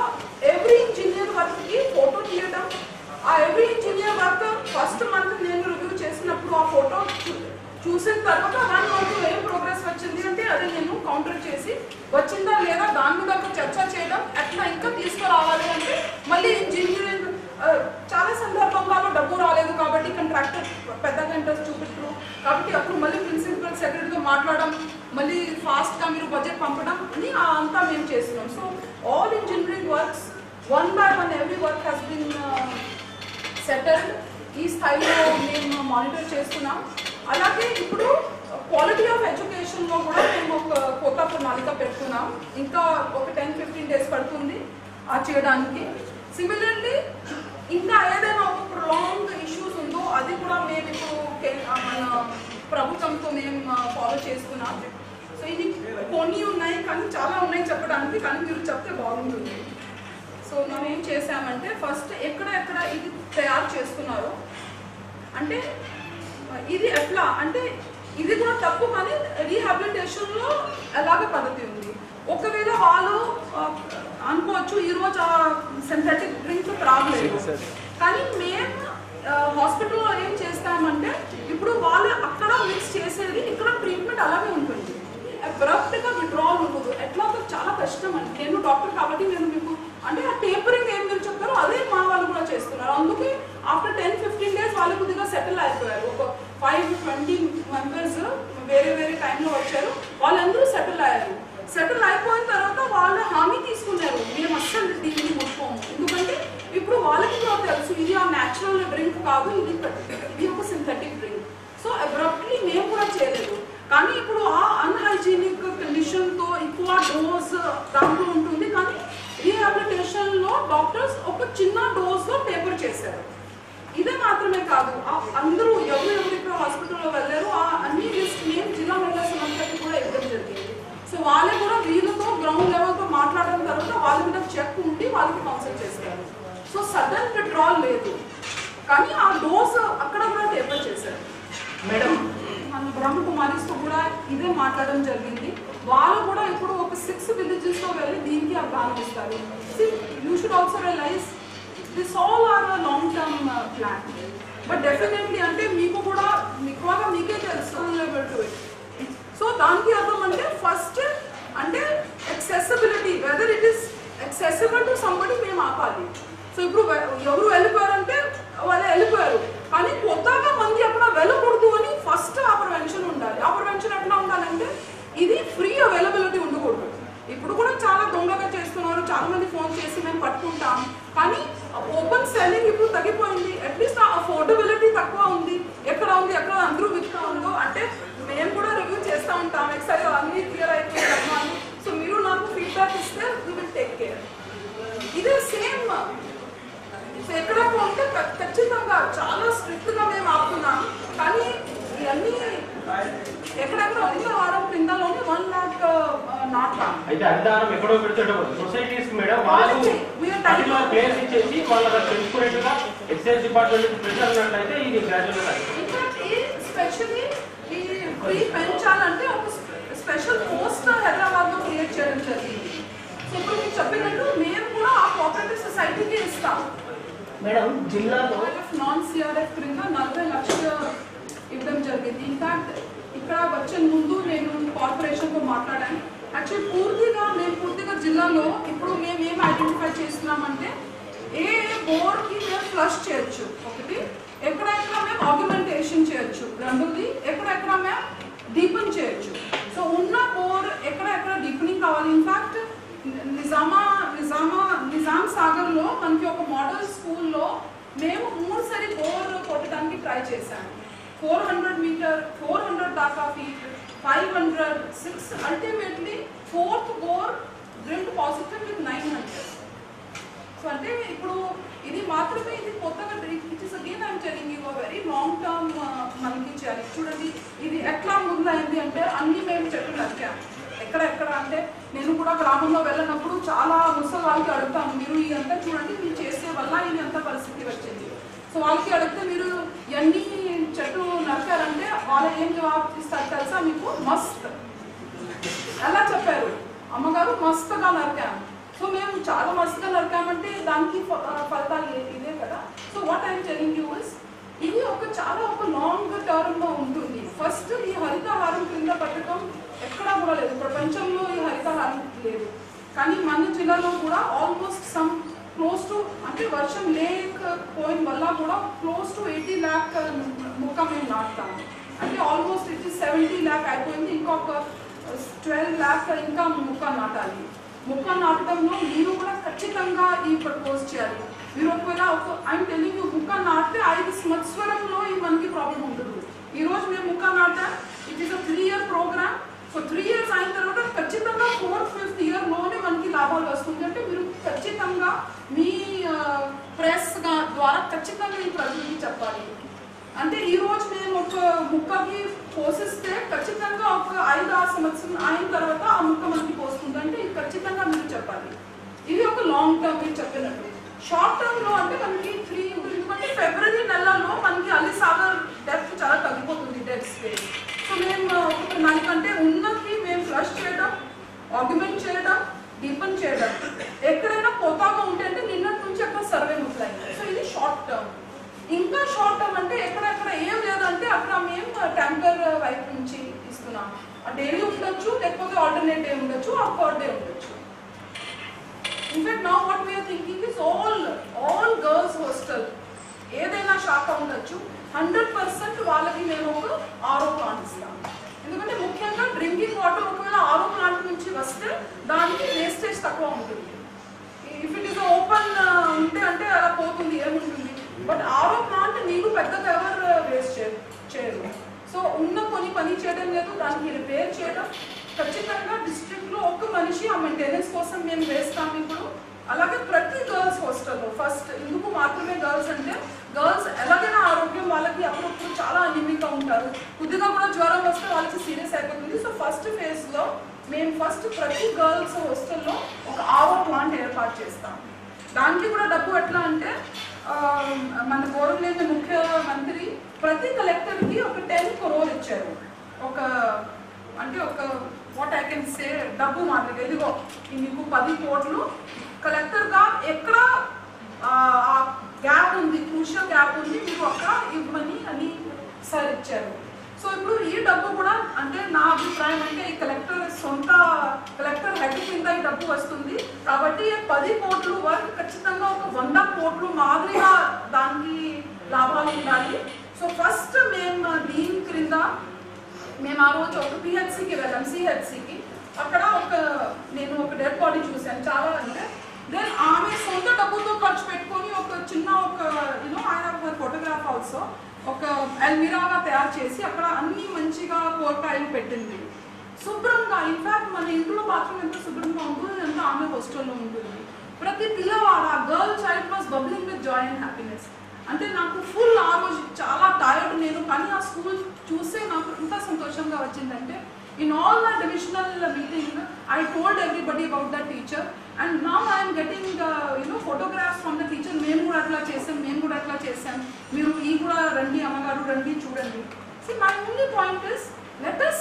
ఎవ్రీ ఇంజనీర్ వర్క్కి ఫోటో తీయడం, ఆ every engineer work first month నేను రివ్యూ చేసినప్పుడు ఆ ఫోటో చూసిన తర్వాత 1 month ఏం ప్రోగ్రెస్ వచ్చింది అంటే అది నేను కౌంటర్ చేసి వచ్చిందా లేదా దాని మీద చర్చ చేయడం, ఎట్లా ఇంకా తీసుకురావాలి అంటే మళ్ళీ ఇంజనీరింగ్ చాలా సందర్భంలో డబ్బు రాలేదు కాబట్టి కాంట్రాక్టర్ పెద్దగా ఇంట్రెస్ట్ చూపెట్టరు కాబట్టి అప్పుడు మళ్ళీ ప్రిన్సిపల్ సెక్రటరీతో మాట్లాడడం, మళ్ళీ ఫాస్ట్గా మీరు బడ్జెట్ పంపడం అని అంతా మేము చేస్తున్నాం. So all engineering works 1 by 1 every work has been settled. ఈ స్థాయిలో మేము మానిటర్ చేస్తున్నాం. అలాగే ఇప్పుడు క్వాలిటీ ఆఫ్ ఎడ్యుకేషన్లో కూడా మేము ఒక కొత్త ప్రణాళిక పెట్టుకున్నాం. ఇంకా ఒక 10-15 days పడుతుంది ఆ చేయడానికి. సిమిలర్లీ ఇంకా ఏదైనా ఒక ప్రొలాంగ్ ఇష్యూస్ ఉందో అది కూడా మేము ఇప్పుడు మన ప్రభుత్వంతో మేము ఫాలో చేస్తున్నాం. సో ఇది కొన్ని ఉన్నాయి కానీ చాలా ఉన్నాయి చెప్పడానికి, కానీ మీరు చెప్తే బాగుంటుంది. సో మనం ఏం చేసామంటే ఫస్ట్ ఎక్కడ ఇది తయారు చేస్తున్నారు అంటే ఇది ఎట్లా అంటే ఇది కూడా తప్పు, కానీ రీహాబిలిటేషన్లో ఎలాగ పద్ధతి ఉంది. ఒకవేళ వాళ్ళు అనుకోవచ్చు ఈరోజు ఆ సింథటిక్ డ్రింక్ రావలేదు, కానీ మేము హాస్పిటల్లో ఏం చేస్తామంటే ఇప్పుడు వాళ్ళు అక్కడ మిక్స్ చేసేది ఇక్కడ ట్రీట్మెంట్ అలాగే ఉంటుంది, అబ్రప్ట్గా విత్డ్రావల్ ఉండదు. ఎట్లా చాలా కష్టం అండి. నేను డాక్టర్ కాబట్టి నేను మీకు అంటే ఆ టేపరింగ్ ఏం మీరు చెప్తారో అదే మా వాళ్ళు కూడా చేస్తున్నారు. అందుకే ఆఫ్టర్ 10-15 days వాళ్ళు కొద్దిగా సెటిల్ అయిపోయారు. ఒక 5-20 మెంబర్స్ వేరే టైంలో వచ్చారు, వాళ్ళందరూ సెటిల్ అయ్యారు. సెటిల్ అయిపోయిన తర్వాత వాళ్ళు హామీ తీసుకున్నారు మేము అస్సలు దీన్ని ముట్టుకోము, ఎందుకంటే ఇప్పుడు వాళ్ళకి కూడా తెలుసు ఇది ఆ న్యాచురల్ డ్రింక్ కాదు, ఇది ఒక సింథటిక్ డ్రింక్. సో అబ్రప్ట్లీ మేము కూడా చేయలేదు. కానీ ఇప్పుడు ఆ అన్హైజీనిక్ కండిషన్తో ఎక్కువ డోస్ దాంట్లో ఉంటుంది, కానీ రీహాబిలిటేషన్లో డాక్టర్స్ ఒక చిన్న డోస్లో పేపర్ చేశారు. ఇదే మాత్రమే కాదు, అందరూ ఎవరు ఇక్కడ హాస్పిటల్లో వెళ్ళారు ఆ అన్ని లిస్ట్ మేము జిల్లా మహిళా సంస్థకి కూడా ఇవ్వడం జరిగింది. సో వాళ్ళే కూడా వీళ్ళతో గ్రౌండ్ లెవెల్తో మాట్లాడిన తర్వాత వాళ్ళ మీద చెక్ ఉండి వాళ్ళకి కౌన్సిల్ చేస్తారు. సో సడన్ విత్డ్రాల్ లేదు, కానీ ఆ డోస్ అక్కడ కూడా టేపర్ చేశారు. మేడం బ్రహ్మకుమారిస్తో కూడా ఇదే మాట్లాడడం జరిగింది. వాళ్ళు కూడా ఇప్పుడు ఒక 6 విలేజెస్లో వెళ్ళి దీనికి అభియానం ఇస్తారు. You should also realise this all are long term plan. But definitely అంటే మీకు కూడా ఎక్కువగా మీకే తెలుసు. సో దానికి అర్థం అంటే ఫస్ట్ అంటే accessibility, whether it is accessible to somebody మేము ఆపాలి. సో ఇప్పుడు ఎవరు వెళ్ళిపోయారంటే వాళ్ళు వెళ్ళిపోయారు, కానీ కొత్తగా మంది అక్కడ వెళ్ళకూడదు అని ఫస్ట్ ఆ ప్రివెన్షన్ ఉండాలి. ఆ ప్రివెన్షన్ ఎట్లా ఉండాలంటే ఇది ఫ్రీ అవైలబిలిటీ ఉండకూడదు. ఇప్పుడు కూడా చాలా దొంగగా చేస్తున్నారు, చాలా మంది ఫోన్ చేసి మేము పట్టుకుంటాం, కానీ ఓపెన్ సెల్లింగ్ ఇప్పుడు తగ్గిపోయింది. అట్లీస్ట్ ఆ అఫోర్డబిలిటీ తక్కువ ఉంది. ఎక్కడ ఉంది, ఎక్కడ అందరూ విత్తా ఉందో అంటే మేము కూడా రివ్యూ చేస్తూ ఉంటాం. ఎక్సైజ్ అన్నీ క్లియర్ అయిపోయింది. సో మీరు నాకు ఫీడ్బ్యాక్ ఇస్తే వీ విల్ టేక్ కేర్. ఇదే సేమ్ సో ఎక్కడ ఉంటే ఖచ్చితంగా చాలా స్ట్రిక్ట్గా మేము ఆపుతున్నాం, కానీ ఇవన్నీ ఎక్కడెక్కడ ఉన్న వారం క్రిందలోనే 1 lakh నాటాం. అయితే అధికారం ఎక్కడో పెడుతుంటారు సొసైటీస్ మేడం, వాళ్ళు పర్టికులర్ ప్లేస్ ఇచ్చేసి వాళ్ళకి తెలుసుకునేట్టుగా ఎక్సైజ్ డిపార్ట్మెంట్ ప్రెషర్ ఉన్నట్లయితే ఇది గ్రాడ్యువల్గా స్పెషల్లీ ఈ ఫ్రీ పెంచాలంటే ఒక స్పెషల్ పోస్ట్ హైదరాబాద్లో క్రియేట్ చేయడం జరిగింది. సో ఇప్పుడు మీకు చెప్పినట్టు మేము కూడా ఆ కోఆపరేటివ్ సొసైటీకి ఇస్తాం మేడం. జిల్లాలో నాన్ సిఆర్ఎఫ్ క్రింద 40 లక్షలు ఇవ్వడం జరిగింది. ఇన్ఫాక్ట్ ఇక్కడ వచ్చే ముందు నేను కార్పొరేషన్తో మాట్లాడాను. యాక్చువల్లీ మేము పూర్తిగా జిల్లాలో ఇప్పుడు మేము ఏం ఐడెంటిఫై చేస్తున్నామంటే ఏ బోర్కి మేము ఫ్లష్ చేయొచ్చు, ఒకటి ఎక్కడెక్కడ మేము ఆగ్యుమెంటేషన్ చేయొచ్చు, రెండోది ఎక్కడెక్కడ మేము డీపన్ చేయొచ్చు. సో ఉన్న బోర్ ఎక్కడెక్కడ డీపనింగ్ కావాలి. ఇన్ఫాక్ట్ నిజాం సాగర్లో మనకి ఒక మోడల్ స్కూల్లో మేము 3 సారి బోర్ కొట్టడానికి ట్రై చేశాము. 400 మీటర్, 400 దాకా feet, 500, 6, ultimately 4th bore drilled positive with 900. So అంటే ఇప్పుడు ఇది మాత్రమే, ఇది కొత్తగా it is again I'm telling you very long term మనకి చేయాలి. చూడండి ఇది ఎట్లా మొదలైంది అంటే అన్ని మేము చెట్లు నరికాము. ఎక్కడ అంటే నేను కూడా గ్రామంలో వెళ్ళినప్పుడు చాలా ముసలి వాళ్ళకి అడుగుతాము, మీరు ఇదంతా చూడండి మీరు చేసే వల్ల ఇది అంత పరిస్థితి వచ్చింది. సో వాళ్ళకి అడిగితే మీరు ఎన్ని చెట్లు నరికారంటే వాళ్ళు ఏం జవాబు ఇస్తారు తెలుసా మీకు? మస్త్. ఎలా చెప్పారు అమ్మగారు? మస్తుగా నరికాము. సో మేము చాలా మస్తుగా నరికామంటే దానికి ఫలితాలు ఇదే కదా. So what I'm telling you is ఇది చాలా లాంగ్ టర్మ్లో ఉంటుంది. ఫస్ట్ ఈ హరితహారం క్రింద పథకం ఎక్కడా కూడా లేదు, ప్రపంచంలో ఈ హరితహారం లేదు. కానీ మన జిల్లాలో కూడా ఆల్మోస్ట్ సమ్ క్లోజ్ టు అంటే వర్షం లేకపోయిన వల్ల కూడా క్లోజ్ టు 80 lakh మొక్క మేము నాటుతాము. అంటే ఆల్మోస్ట్ ఇట్ ఈస్ 70 lakh అయిపోయింది. ఇంకొక 12 lakh ఇంకా మొక్క నాటాలి. మొక్క నాటడంలో మీరు కూడా ఖచ్చితంగా ఈ ప్రపోజ్ చేయాలి. మీరు ఒకవేళ ఐఎమ్ టెల్లింగ్ యూ మొక్క నాటితే 5 సంవత్సరంలో ఈ మనకి ప్రాబ్లం ఉండదు. ఈరోజు మేము మొక్క నాటాం, it is a 3 year programme. So 3 years అయిన తర్వాత ఖచ్చితంగా 4th, 5th yearలోనే మనకి లాభాలు వస్తుంది. అంటే మీరు ఖచ్చితంగా మీ ప్రెస్ ద్వారా ఖచ్చితంగా ఈ ప్రజలకి చెప్పాలి. అంటే ఈరోజు మేము ఒక ముక్కకి పోషిస్తే ఖచ్చితంగా ఒక 5-6 సంవత్సరం అయిన తర్వాత ఆ ముక్క మనకి పోస్తుంది. అంటే ఇది ఖచ్చితంగా మీరు చెప్పాలి. ఇది ఒక లాంగ్ టర్మ్ మీరు చెప్పినట్టు. షార్ట్ టర్మ్లో అంటే మనకి 3 ఎందుకంటే ఫిబ్రవరి నెలలో మనకి అలీసాగర్ డెప్త్ చాలా తగ్గిపోతుంది, డెప్త్ స్పేస్. సో మేము మనకంటే ఉన్నది మేము ఫ్లష్ చేయడం, ఆర్గ్యుమెంట్ చేయడం, డీపన్ చేయడం. ఎక్కడైనా కొత్తగా ఉంటే అంటే నిన్నటి నుంచి అక్కడ సర్వే మొదలైంది. సో ఇది షార్ట్ టర్మ్. ఇంకా షార్ట్ టర్మ్ అంటే ఎక్కడెక్కడ ఏం లేదంటే అక్కడ మేము ట్యాంకర్ వైపు నుంచి ఇస్తున్నాం. డైలీ ఉండొచ్చు, లేకపోతే ఆల్టర్నేట్ డే ఉండొచ్చు, ఆ పర్ డే ఉండొచ్చు. In fact now what we are thinking is all girls hostel ఏదైనా శాఖ ఉండొచ్చు, 100% వాళ్ళకి మేము ఒక ఆరో ప్లాంట్ ఇస్తాం. ఎందుకంటే ముఖ్యంగా డ్రింకింగ్ వాటర్ ఒకవేళ ఆరో ప్లాంట్ నుంచి వస్తే దానికి వేస్టేజ్ తక్కువ ఉంటుంది. ఇఫ్ ఇట్ ఈస్ ఓపెన్ ఉంటే అంటే అలా పోతుంది, ఏముంటుంది. బట్ ఆరో ప్లాంట్ నీకు పెద్దగా ఎవరు వేస్ట్ చేయరు. సో ఉన్న పని చేయడం లేదు, దానికి రిపేర్ చేయడం. ఖచ్చితంగా డిస్ట్రిక్ట్లో ఒక మనిషి ఆ మెయింటెనెన్స్ కోసం మేము వేస్తాం ఇప్పుడు. అలాగే ప్రతి గర్ల్స్ హాస్టల్లో ఫస్ట్ ఎందుకు మాత్రమే గర్ల్స్ అంటే గర్ల్స్ ఎలాగైనా ఆరోగ్యం వాళ్ళకి అప్పుడప్పుడు చాలా అనిమిగా ఉంటారు, కొద్దిగా కూడా జ్వరం వస్తే వాళ్ళకి సీరియస్ అయిపోతుంది. సో ఫస్ట్ ఫేజ్లో మేము ప్రతి గర్ల్స్ హాస్టల్లో ఒక ఆరో ప్లాంట్ ఏర్పాటు చేస్తాం. దానికి కూడా డబ్బు ఎట్లా అంటే మన గౌరవనీయ ముఖ్యమంత్రి ప్రతి కలెక్టర్కి ఒక 10 crore ఇచ్చారు. ఒక అంటే ఒక వాట్ ఐ కెన్ సే డబ్బు మాదిరిగా ఇదిగో మీకు 10 కోట్లు కలెక్టర్గా ఎక్కడ గ్యాప్ ఉంది, క్రూషియల్ గ్యాప్ ఉంది, మీకు అక్కడ ఇవ్వమని అని సార్ ఇచ్చారు. సో ఇప్పుడు ఈ డబ్బు కూడా అంటే నా అభిప్రాయం అంటే ఈ కలెక్టర్ సొంత కలెక్టర్ హెడ్ కింద ఈ డబ్బు వస్తుంది కాబట్టి 10 కోట్లు వరకు ఖచ్చితంగా ఒక 100 కోట్లు మాదిరిగా దానికి లాభాలు ఉండాలి. సో ఫస్ట్ మేము దీని క్రింద మేము ఆ రోజు ఒక పిహెచ్సికి వెళ్ళాం, సిహెచ్సికి. అక్కడ నేను ఒక డెడ్ బాడీ చూశాను. చాలా అంటే దెన్ ఆమె సొంత డబ్బుతో ఖర్చు పెట్టుకొని ఒక చిన్న ఐ హావ్ ఫోటోగ్రాఫ్ ఆల్సో ఒక అల్మిరాగా తయారు చేసి అక్కడ అన్ని మంచిగా కూరగాయలు పెట్టింది శుభ్రంగా. ఇన్ఫాక్ట్ మన ఇంట్లో బాత్రూమ్ ఎంత శుభ్రంగా ఉంటుంది అంత ఆమె హాస్టల్లో ఉంటుంది. ప్రతి పిల్లవాడు ఆ girl child was bubbling with Joy and happiness. అంటే నాకు ఫుల్ ఆ రోజు చాలా టైర్డ్ నేను, కానీ ఆ స్కూల్ చూస్తే నాకు ఎంత సంతోషంగా వచ్చిందంటే in all the divisional meeting I told everybody about the teacher and now I am getting photographs from the teacher. మేము కూడా అట్లా చేసాం మీరు ఈ కూడా రండి అమ్మగారు రండి చూడండి. See my only point is let us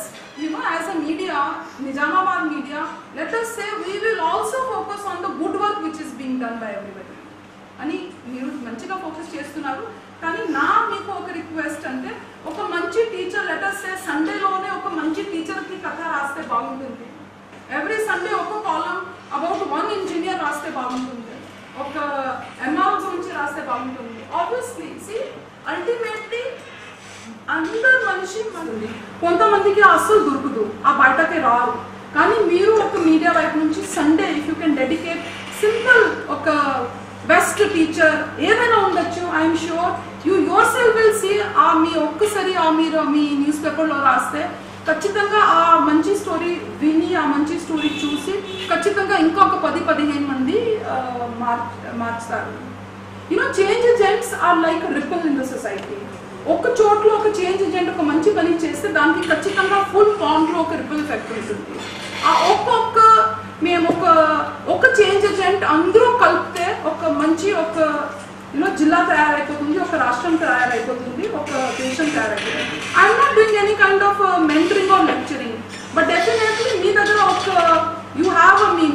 as a media, Nizamabad media, let us say we will also focus on the good work which is being done by everybody అని మీరు మంచిగా ఫోకస్ చేస్తున్నారు. కానీ మీకు ఒక రిక్వెస్ట్ అంటే ఒక మంచి టీచర్ లెటర్ సే సండేలోనే ఒక మంచి టీచర్కి కథ రాస్తే బాగుంటుంది. ఎవ్రీ సండే ఒక కాలం అబౌట్ 1 ఇంజనీర్ రాస్తే బాగుంటుంది, ఒక ఎంఆర్ఓ గురించి రాస్తే బాగుంటుంది. ఆబ్వియస్లీ అల్టిమేట్లీ అందరు మనిషి కొంతమందికి అస్సలు దొరకదు, ఆ బయటకే రారు. కానీ మీరు ఒక మీడియా వైపు నుంచి Sunday if you can dedicate simple ఒక బెస్ట్ టీచర్ ఏదైనా ఉండొచ్చు. I'm sure you yourself will see మీ ఒక్కసారి మీరు మీ న్యూస్ పేపర్లో రాస్తే ఖచ్చితంగా ఆ మంచి స్టోరీ విని ఆ మంచి స్టోరీ చూసి ఖచ్చితంగా ఇంకొక 10-15 మంది మార్చుతారు. Change agents are like ripple in the society. ఒక చోట్ల ఒక చేంజ్ ఏజెంట్ ఒక మంచి పని చేస్తే దానికి ఖచ్చితంగా ఫుల్ పాండ్లో ఒక రిపుల్ ఎఫెక్ట్ ఉంటుంది. ఆ మేము ఒక చేంజ్ ఏజెంట్ అందరూ కలిపితే ఒక మంచి జిల్లా తయారైపోతుంది, ఒక రాష్ట్రం తయారైపోతుంది, ఒక దేశం తయారైపోతుంది. I'm not doing any kind of mentoring or lecturing, but definitely మీ దగ్గర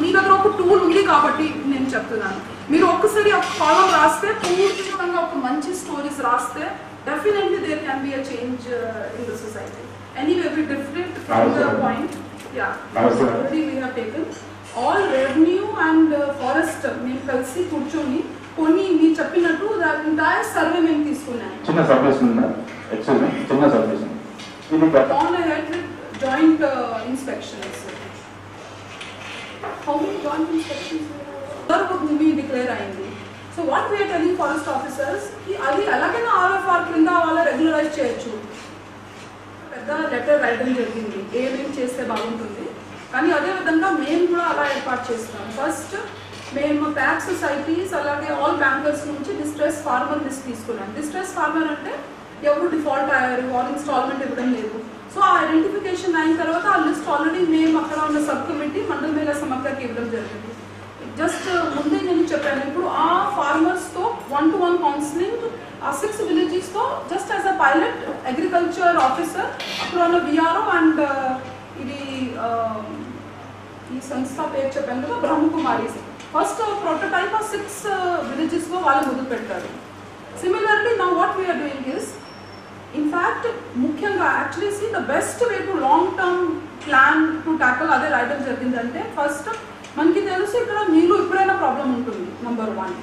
మీ దగ్గర ఒక టూల్ ఉంది కాబట్టి నేను చెప్తున్నాను. మీరు ఒక్కసారి ఒక కాలం రాస్తే పూర్తిగా ఒక మంచి స్టోరీస్ రాస్తే definitely there can be a change in the society. Anyway, we different from the point. Yeah, already we have taken all revenue and forest మేము కలిసి కూర్చొని కొన్ని మీరు చెప్పినట్టు ఎంటైర్ సర్వే మేము తీసుకున్నాం. చిన్న సర్వేస్ ఉందా? ఎక్స్క్యూజ్ మీ, చిన్న సర్వేస్ ఇది on ahead with joint inspections. How many joint inspections ఒక భూమి డిక్లేర్ అయింది. So what we are telling forest officers అది అలాగైనా ఆర్ఎఫ్ఆర్ క్రింద వాళ్ళ రెగ్యులరైజ్ చేయొచ్చు. పెద్ద లెటర్ రాయడం జరిగింది ఏమేమి చేస్తే బాగుంటుంది, కానీ అదేవిధంగా మేము కూడా అలా ఏర్పాటు చేస్తున్నాం. ఫస్ట్ మేము ప్యాక్ సొసైటీస్ అలాగే ఆల్ బ్యాంకర్స్ నుంచి డిస్ట్రెస్ ఫార్మర్ లిస్ట్ తీసుకున్నాం. డిస్ట్రెస్ ఫార్మర్ అంటే ఎవరు డిఫాల్ట్ అయ్యారు, వాళ్ళు ఇన్స్టాల్మెంట్ ఇవ్వడం లేదు. సో ఆ ఐడెంటిఫికేషన్ అయిన తర్వాత ఆ లిస్ట్ ఆల్రెడీ మేము అక్కడ ఉన్న సబ్ కమిటీ మండల మేళ సమగ్రకి ఇవ్వడం జరిగింది. జస్ట్ ముందే నేను చెప్పాను, ఇప్పుడు ఆ ఫార్మర్స్తో 1-to-1 కౌన్సిలింగ్ ఆ 6 విలేజెస్తో just as a pilot agriculture officer అక్కడ ఉన్న విఆర్ఓ అండ్ ఇది ఈ సంస్థ పేరు చెప్పాను కదా బ్రహ్మకుమారీస్. ఫస్ట్ ప్రోటోటైప్ ఆ 6 విలేజెస్లో వాళ్ళు మొదలు పెట్టారు. Similarly now what we are doing is in fact ముఖ్యంగా actually see the best way to long term plan to tackle అదే రాయడం జరిగిందంటే ఫస్ట్ మనకి తెలుసు ఇక్కడ నీళ్ళు ఎప్పుడైనా ప్రాబ్లం ఉంటుంది. నెంబర్ 1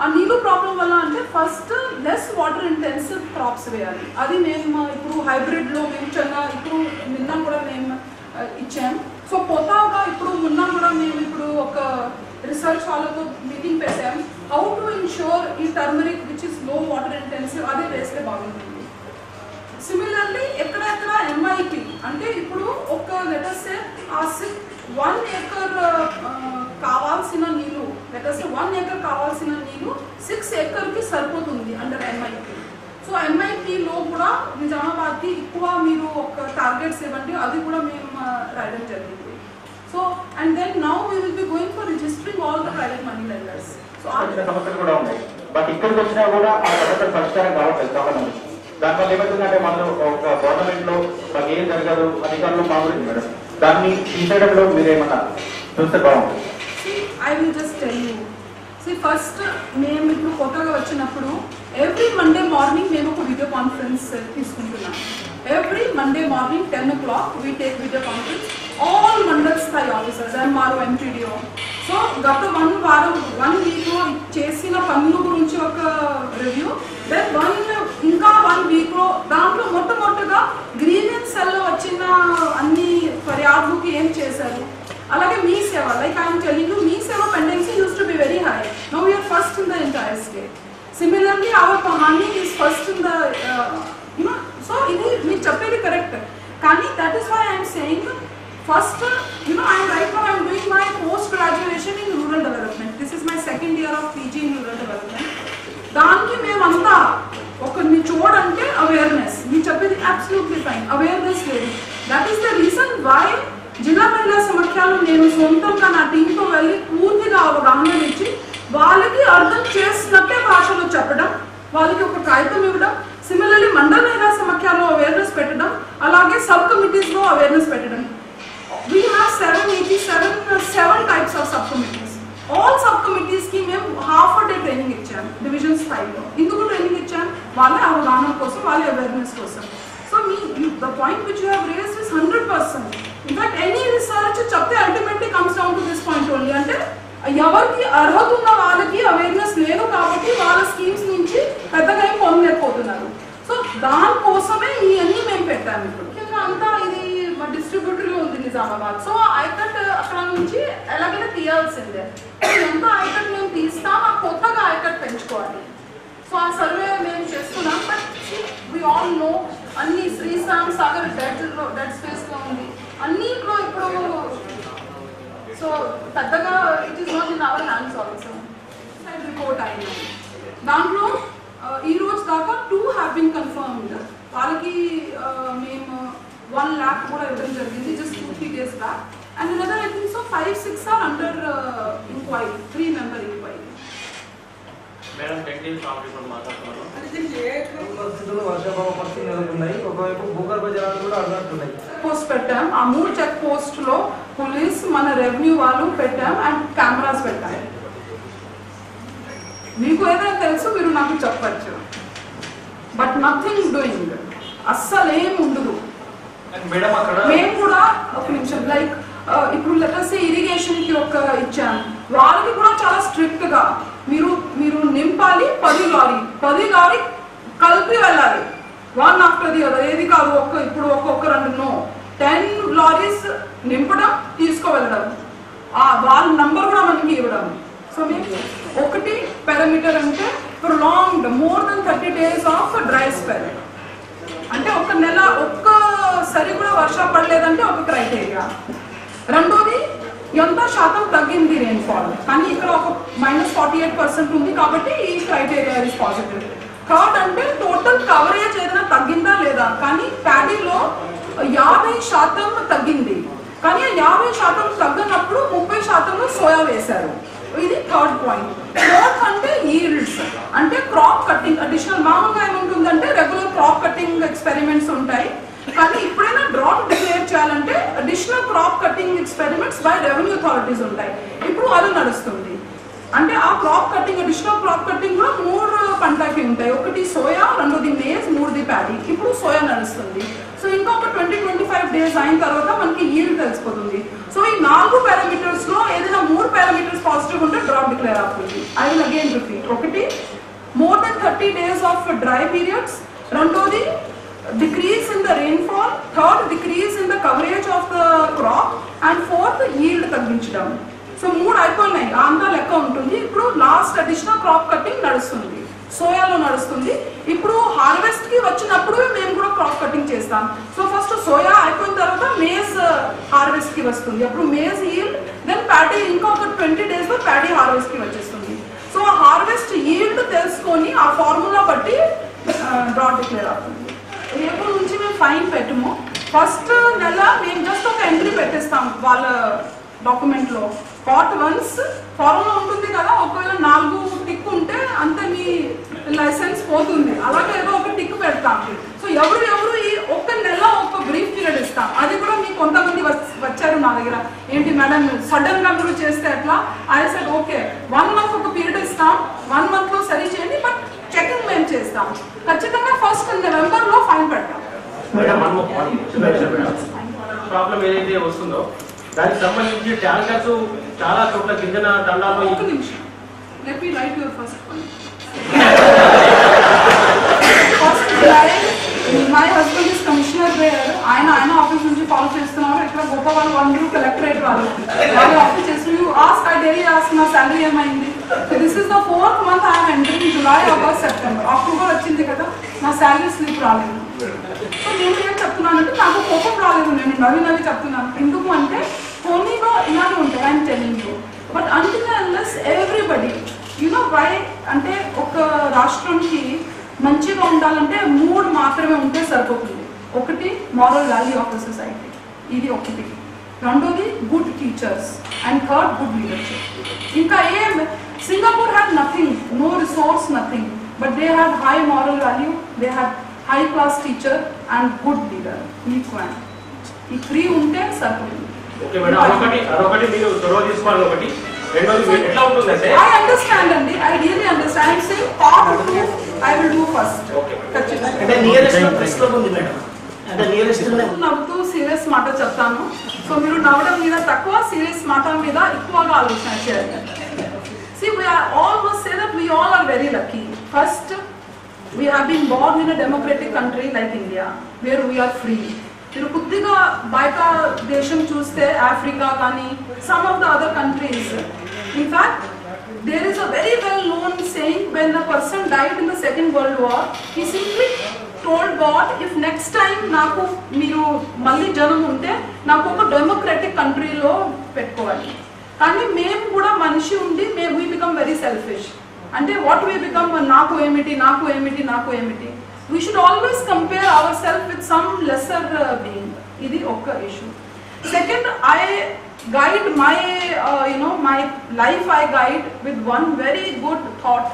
ఆ నీళ్ళు ప్రాబ్లం వల్ల అంటే first less water intensive crops వేయాలి. అది మేము ఇప్పుడు హైబ్రిడ్లో మేము ఇప్పుడు నిన్న కూడా మేము ఇచ్చాం. సో కొత్తగా ఇప్పుడు మొన్న కూడా మేము ఇప్పుడు ఒక రీసెర్చ్ వాళ్ళతో మీటింగ్ పెట్టాం. హౌ టు ఇన్షూర్ ఈ turmeric which is low water intensive అదే వేస్తే బాగుంటుంది. సిమిలర్లీ ఎక్కడెక్కడ ఎంఐపి అంటే ఇప్పుడు ఒక లెటర్సే ఆ 1 ఏకర్ కావాల్సిన నీళ్ళు లెటర్సే 1 ఏకర్ కావాల్సిన నీళ్ళు 6 ఏకర్కి సరిపోతుంది అండర్ ఎంఐపి. సో ఎంఐపిలో కూడా నిజామాబాద్కి ఎక్కువ మీరు ఒక టార్గెట్స్ ఇవ్వండి, అది కూడా మేము రాయడం జరిగింది. So and then now we will be going for registering all the private money lenders. So సమస్యలు కూడా ఉన్నాయి, బట్ ఇక్కడికి వచ్చినా కూడా ఆ సమస్యలు పరిష్కారం కావట్లేదు చాలా మంది. దానివల్ల ఏమవుతుందంటే మనం ఒక గవర్నమెంట్లో మాకు ఏం జరగదు అధికారులు మామూలు మేడం. దాన్ని తీసేయడంలో మీరేమన్నా చూస్తే బాగుంటుంది. I will just tell you. See, first మేము ఇప్పుడు కొత్తగా వచ్చినప్పుడు ఎవ్రీ మండే మార్నింగ్ మేము ఒక వీడియో కాన్ఫరెన్స్ తీసుకుంటున్నాం. Every Monday morning 10 o'clock we take video conference. All mandal స్థాయి ఆఫీసర్స్ MRO, MPDO. సో గత 1 వీక్లో చేసిన పనుల గురించి ఒక రివ్యూ, దెన్ ఇంకా 1 వీక్లో దాంట్లో మొట్టమొదటిగా గ్రీవెన్స్ సెల్లో వచ్చిన అన్ని ఫిర్యాదులకి ఏం చేశారు. అలాగే Mee Seva, like I'm telling you, Mee Seva pendency used to be very high. Now we are first in the entire state. Similarly our honey is first in the you know. So ఇది మీరు చెప్పేది కరెక్ట్, కానీ that is why I'm saying first you know I'm right now I'm doing my post graduation in rural development. This is my second year of PG in rural development. దానికి మేమంతా ఒకరిని చూడంటే అవేర్నెస్, మీరు చెప్పేది అబ్సల్యూట్లీ ఫైన్, అవేర్నెస్ లేదు. That is the reason why జిల్లా మహిళా సమాఖ్యలో నేను సొంతంగా నా టీంతో వెళ్ళి పూర్తిగా అవగాహన ఇచ్చి వాళ్ళకి అర్థం చేసినట్టే భాషలో చెప్పడం, వాళ్ళకి ఒక కాగితం ఇవ్వడం. సిమిలర్లీ మండల మహిళా సమాఖ్యలో అవేర్నెస్ పెట్టడం, అలాగే సబ్ కమిటీస్లో అవేర్నెస్ పెట్టడం. We have 7 types of sub committees. All sub కమిటీస్కి మేము హాఫ్ డే ట్రైనింగ్ ఇచ్చాము డివిజన్ స్థాయిలో. ఎందుకు ట్రైనింగ్ ఇచ్చాము? వాళ్ళ అవగాహన కోసం, వాళ్ళ అవేర్నెస్ కోసం. So the point which you have raised is 100%. In fact, any research చెప్తే ultimately comes down to this point only. అంటే ఎవరికి అర్హత ఉన్న వాళ్ళకి అవేర్నెస్ లేదు కాబట్టి వాళ్ళ స్కీమ్స్ నుంచి పెద్దగా ఏం పొందలేకపోతున్నారు. సో దానికోసమే ఇవన్నీ మేము పెట్టాము. ఇప్పుడు అంతా ఇది డిస్ట్రిబ్యూటర్లో ఉంది నిజామాబాద్. సో ఐకట్ అక్కడ నుంచి ఎలాగైనా తీయాల్సిందే. ఎంత ఐకట్ మేము తీస్తాం, ఆ కొత్తగా ఐకట్ పెంచుకోవాలి. సో ఆ సర్వే మేము చేస్తున్నాం. బట్ వి ఆల్ నో అన్ని శ్రీశ్రామ్ సాగర్ డెడ్ స్పేస్లో ఉంది, అన్నిట్లో ఇప్పుడు. సో పెద్దగా it is not in our hands also. Side report అయినా దాంట్లో ఈ రోజు దాకా 2 హ్యావ్ బీన్ కన్ఫర్మ్డ్. వాళ్ళకి మేము 1 lakh కూడా ఇవ్వడం జరిగింది just 2-3 days back. And another I think so 5-6 are under inquiry, 3-member inquiry. Post పెట్టాం. ఆ 3 చెక్ పోస్ట్లో పోలీస్, మన రెవెన్యూ వాళ్ళు పెట్టాం అండ్ కెమెరాస్ పెట్టాం. మీకు ఏదైనా తెలుసు మీరు నాకు చెప్పచ్చు. బట్ నథింగ్ డూయింగ్, అస్సలు ఏం ఉండదు. మేము కూడా ఒక నిమిషం, లైక్ ఇప్పుడు లెటర్స్ ఇరిగేషన్కి ఒక ఇచ్చాను, వాళ్ళకి కూడా చాలా స్ట్రిక్ట్గా మీరు నింపాలి. 10 లారీ కలిపి వెళ్ళాలి, 1 after the other. ఏది కాదు ఇప్పుడు ఒక్కొక్క 2 10 లారీస్ నింపడం, తీసుకువెళ్ళడం, వాళ్ళ నంబర్ కూడా మనకి ఇవ్వడం. సో మేము ఒకటి పారామీటర్ అంటే prolonged more than 30 days of dry spell. అంటే ఒక నెల ఒక్కసారి కూడా వర్షం పడలేదంటే ఒక క్రైటీరియా. రెండోది ఎంత శాతం తగ్గింది రెయిన్ఫాల్, కానీ ఇక్కడ ఒక -48% ఉంది కాబట్టి ఈ క్రైటీరియా ఇస్ పాజిటివ్. థర్డ్ అంటే టోటల్ కవరేజ్ ఏదైనా తగ్గిందా లేదా, కానీ ప్యాడీలో 50% తగ్గింది, కానీ 50% తగ్గినప్పుడు 30% సోయా వేశారు. ఇది థర్డ్ పాయింట్. ఫోర్త్ అంటే ఈల్డ్స్, అంటే క్రాప్ కట్టింగ్ అడిషనల్. మామూలుగా ఏముంటుందంటే రెగ్యులర్ క్రాప్ కట్టింగ్ ఎక్స్పెరిమెంట్స్ ఉంటాయి, కానీ ఇప్పుడైనా డ్రాట్ డిక్లేర్ చేయాలంటే additional crop cutting experiments by revenue authorities ఉంటాయి. ఇప్పుడు అది నడుస్తుంది. అంటే ఆ crop cutting, additional crop cutting కూడా 3 పంటకి ఉంటాయి. ఒకటి సోయా, రెండోది మేజ్, మూడోది ప్యాడీ. ఇప్పుడు సోయా నడుస్తుంది. సో ఇంకొక 20-25 days అయిన తర్వాత మనకి ఈల్డ్ తెలిసిపోతుంది. సో ఈ 4 పారామీటర్స్ లో ఏదైనా 3 పారామీటర్స్ పాజిటివ్ ఉంటే డ్రాప్ డిక్లేర్ అవుతుంది. I will again repeat. ఒకటి more than 30 days of dry periods, రెండోది decrease in the rainfall, third decrease in the coverage of the crop, and fourth yield తగ్గించడం. సో 3 అయిపోయినాయి, అంతా లెక్క ఉంటుంది. ఇప్పుడు లాస్ట్ అడిషనల్ క్రాప్ కటింగ్ నడుస్తుంది, సోయాలో నడుస్తుంది. ఇప్పుడు హార్వెస్ట్ కి వచ్చినప్పుడు మేము కూడా క్రాప్ కటింగ్ చేస్తాం. సో ఫస్ట్ సోయా అయిపోయిన తర్వాత మేజ్ హార్వెస్ట్ కి వస్తుంది, అప్పుడు మేజ్ ఈల్డ్, దెన్ ప్యాడీ ఇంకొక 20 days లో ప్యాడీ హార్వెస్ట్ కి వచ్చేస్తుంది. సో హార్వెస్ట్ ఈల్డ్ తెలుసుకొని ఆ ఫార్ములా బట్టి డ్రాట్ డిక్లేర్ అవుతుంది. రేపు నుంచి మేము ఫైన్ పెట్టము. ఫస్ట్ నెల మేము జస్ట్ ఒక ఎంట్రీ పెట్టేస్తాం వాళ్ళ డాక్యుమెంట్లో. పార్ట్ 1 ఫార్ములా ఉంటుంది కదా, ఒకవేళ 4 టిక్ ఉంటే అంతే మీ లైసెన్స్ పోతుంది. అలాగే ఏదో ఒక టిక్ పెడతాం. సో ఎవరు ఒక నెల ఒక బ్రీఫ్ పీరియడ్ ఇస్తాం. అది కూడా మీకు కొంతమంది వచ్చారు నా దగ్గర, ఏంటి మేడం సడన్ గా మీరు చేస్తే ఎట్లా? ఐ సెడ్ ఓకే 1 month ఒక పీరియడ్ ఇస్తాం, 1 month లో సరి చేయండి, బట్ చెకింగ్ మేము చేస్తాం. ఖచ్చితంగా 1st November లో ఫైన్ పెడతాం. ప్రాబ్లం ఏదైతే వస్తుందో దానికి సంబంధించి ట్యాంకర్స్ చాలా చోట్ల గిరిజన తండాల్లో ఒక నిమిషం, let me write your first point. My husband is commissioner there. ఆయన ఆఫీస్ నుంచి ఫాలో చేస్తున్నారు. ఇక్కడ గొప్ప వాళ్ళు 1 కలెక్టరేట్ వాళ్ళు ఆఫీస్ చేసి ఐ డైలీ ఆస్క్ నా శాలరీ ఏమైంది. So this is the 4th month I am entering. July, August, September, October వచ్చింది కదా, నా శాలరీ స్లిప్ రాలేదు. సో నేను ఏం చెప్తున్నానంటే నాకు కోపం రాలేదు, నేను నవ్వి చెప్తున్నాను. ఎందుకు అంటే పోనీలో ఇలాగే ఉంటాయి, I'm telling you. But until unless everybody why అంటే ఒక రాష్ట్రంకి మంచిగా ఉండాలంటే 3 మాత్రమే ఉంటే సరిపోతుంది. ఒకటి moral value of the society, ఇది ఒకటి. రెండోది good teachers and third good leadership. ఇంకా ఏం Singapore had nothing, no resource, nothing, but they had high moral value, they had high class teacher and good leader. Equal ఈ 3 ఉంటే సరిపోతుంది. ఓకే మేడం, అదొకటి మీరు చొరవ తీసుకోవాలి. ఒకటి రెండోది ఎట్లా ఉంటుందంటే I understand అండి, I really understand. I'm saying part of it I will do first. అంటే నియరెస్ట్ ప్రెస్ క్లబ్ ఉంది మేడం, అంటే నియరెస్ట్ నవ్వుతూ సీరియస్ మాట చెప్తాను. సో మీరు నవ్వడం మీద తక్కువ, సీరియస్ మాట మీద ఎక్కువగా ఆలోచన చేయాలి. See, we are all must say that we all are very lucky. First, we have been born in a democratic country like India, where we are free. మీరు కొద్దిగా బయట దేశం చూస్తే ఆఫ్రికా కానీ some of the other countries, in fact there is a very well known saying, when the person died in the Second World War, he simply told God, if next time నాకు మీరు మళ్ళీ జనం ఉంటే నాకు ఒక డెమోక్రటిక్ కంట్రీలో పెట్టుకోవాలి. కానీ మేము కూడా మనిషి ఉండి we become very selfish. అంటే what we become, నాకు ఏమిటి. We should always compare ourselves with some lesser being. Idi oka issue. Second, I guide my my life, I guide with one very good thought.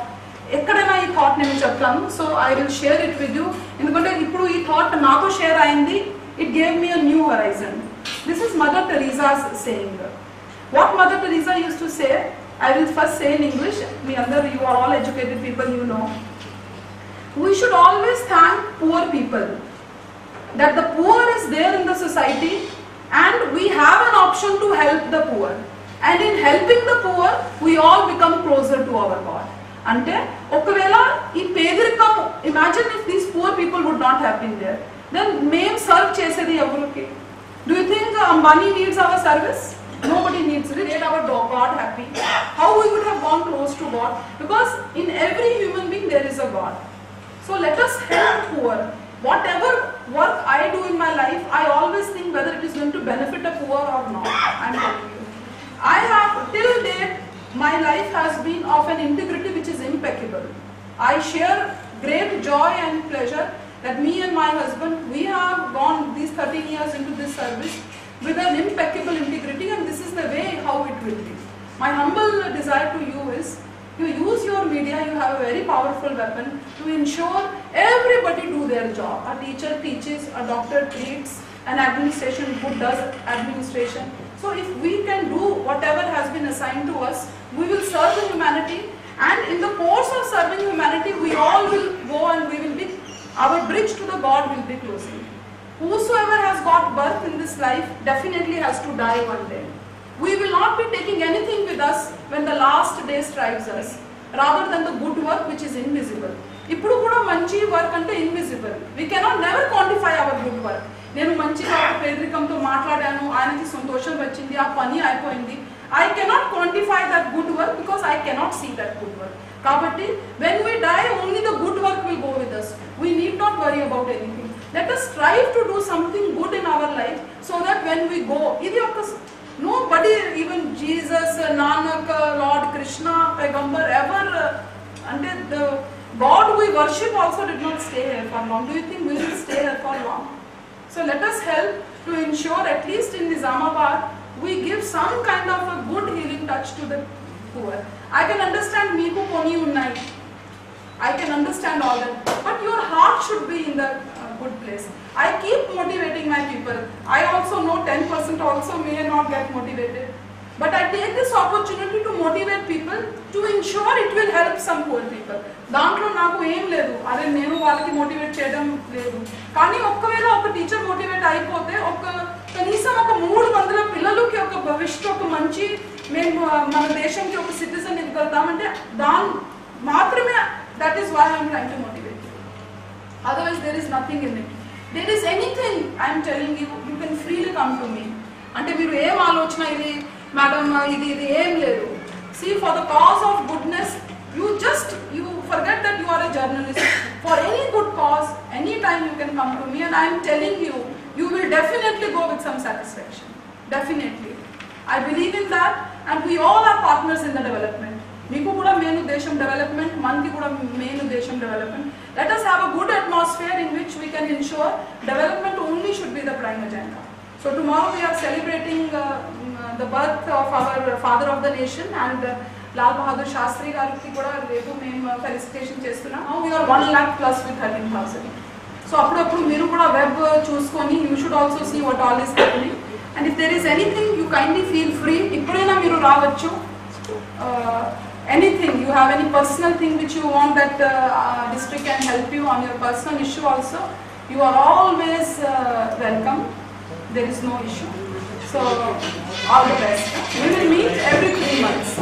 ekkadana ee thought nenu cheptanu, so I will share it with you. Endukante ippudu ee thought naaku share ayindi, it gave me a new horizon. This is Mother Teresa's saying. What Mother Teresa used to say, I will first say in English. You are all educated people, you know. We should always thank poor people, that the poor is there in the society and we have an option to help the poor, and in helping the poor we all become closer to our God. Ante okavela ee pedirikam, imagine if these poor people would not have been there, then mem serve chesedi evaruki? Do you think money needs our service? Nobody needs it. Made our God happy. How we would have gone close to God? Because in every human being there is a God. So let us help poor. Whatever work I do in my life, I always think whether it is going to benefit a poor or not. I'm telling you. I have, till date, my life has been of an integrity which is impeccable. I share great joy and pleasure that me and my husband, we have gone these 13 years into this service with an impeccable integrity, and this is the way how it will be. My humble desire to you is, you use your media, you have a very powerful weapon to ensure everybody do their job. A teacher teaches, a doctor treats, an administration who does administration. So if we can do whatever has been assigned to us, we will serve the humanity, and in the course of serving humanity, we all will go and we will be, our bridge to the God will be closing. Whosoever has got birth in this life definitely has to die one day. We will not be taking anything with us when the last day strikes us, rather than the good work which is invisible. Ippudu kuda manchi work ante invisible. We cannot never quantify our good work. Nenu manchiga pedrikamto maatladanu, ayanaki santosham vachindi, aa pani ayipoyindi. I cannot quantify that good work because I cannot see that good work. Kabatti when we die, only the good work will go with us. We need not worry about anything. Let us strive to do something good in our life, so that when we go, idi oka nobody, even Jesus, Nanak, Lord Krishna, Paigambar, ever, until the God we worship also did not stay here for long. Do you think we will stay here for long? So let us help to ensure, at least in Nizamabad, we give some kind of a good healing touch to the poor. I can understand meeku poni unnai, I can understand all that, but your heart should be in the good place. I keep motivating my people. I also know 10% also may not get motivated. But I take this opportunity to motivate people to ensure it will help some poor people. దాంట్లో నాకు ఏం లేదు, అదే నేను వాళ్ళకి మోటివేట్ చేయడం లేదు. కానీ ఒక్కవేళ ఒక టీచర్ మోటివేట్ అయిపోతే కనీసం ఒక 300 పిల్లలకి ఒక భవిష్యత్తు ఒక మంచి మేము మన దేశంకి ఒక సిటిజన్ ఇవ్వగలుగుతామంటే దాని మాత్రమే, that is why I'm trying to motivate. Otherwise there is nothing in it. There is anything I'm telling you, you can freely come to me. అంటే మీరు ఏం ఆలోచన ఇది మేడం ఇది ఏం లేదు. See, for the cause of goodness, you forget that you are a journalist. For any good cause, anytime you can come to me, and I am telling you, you will definitely go with some satisfaction. Definitely. I believe in that, and we all are partners in the development. Meeku kuda main udesham development, manki kuda main udesham development. Let us have a good atmosphere in which we can ensure development only should be the prime agenda. So tomorrow we are celebrating the birth of our father of the nation, and Lal Bahadur Shastri gariki kuda repu mem felicitation chestunna. Now we are 1 lakh plus with 13,000. So appudu meeru kuda web chuskoni, you should also see what all is happening. And if there is anything, you kindly feel free. Ippudaina meeru raavachu. Anything, you have any personal thing which you want that district can help you on your personal issue also, you are always welcome. There is no issue. So all the best. We will meet every 3 months.